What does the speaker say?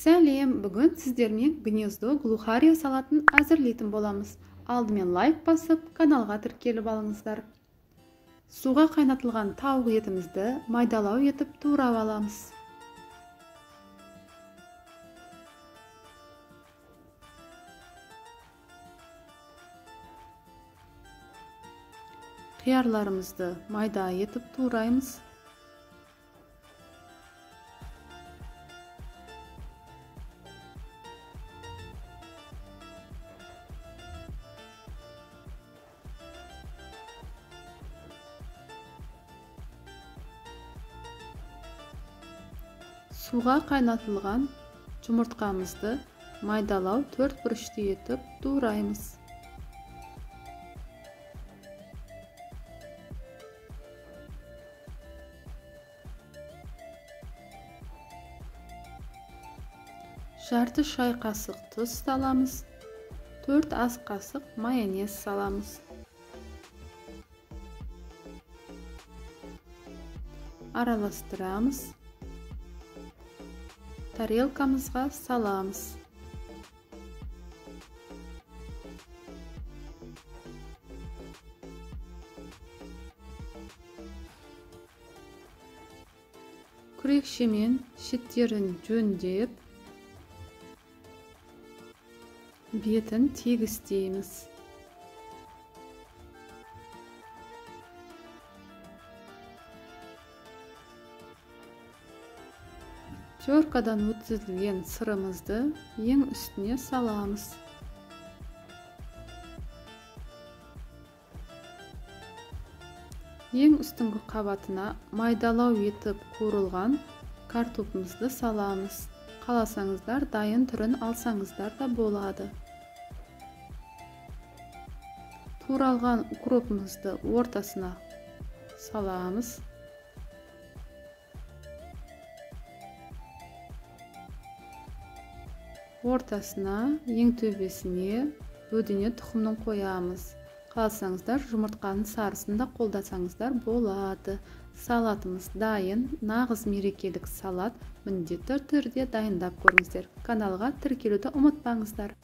Сәлем, бүгін сіздермен гнездо глухария салатын әзірлейтін боламыз. Алдымен лайк басып, каналға тіркеліп алыңыздар. Суға қайнатылған тауық етімізді майдалау етіп турап аламыз. Қиярларымызды майда етіп тураймыз. Суға қайнатылған жұмыртқамызды майдалау 4 бұрышты етіп тураймыз. Жарты шай қасық тұз саламыз. 4 ас қасық майонез саламыз. Араластырамыз. Тарелкамызға саламыз. Күрекшемен шеттерін жөндеп, бетін тегістейміз. Теркадан өткізілген сырымызды ең үстіне саламыз. Ең үстіңгі қабатына майдалау етіп қуырылған картопымызды саламыз. Қаласаңыздар, дайын түрін алсаңыздар да болады. Туралған укропымызды ортасына саламыз. Ортасына, ең төбесіне бөдене тұқымын қоямыз. Қаласаңыздар, жұмыртқаның сарысын да қолдасаңыздар болады. Салатымыз дайын. Нағыз мерекелік салат. Міндетті түрде дайындап көріңіздер. Каналға тіркелуді ұмытпаңыздар.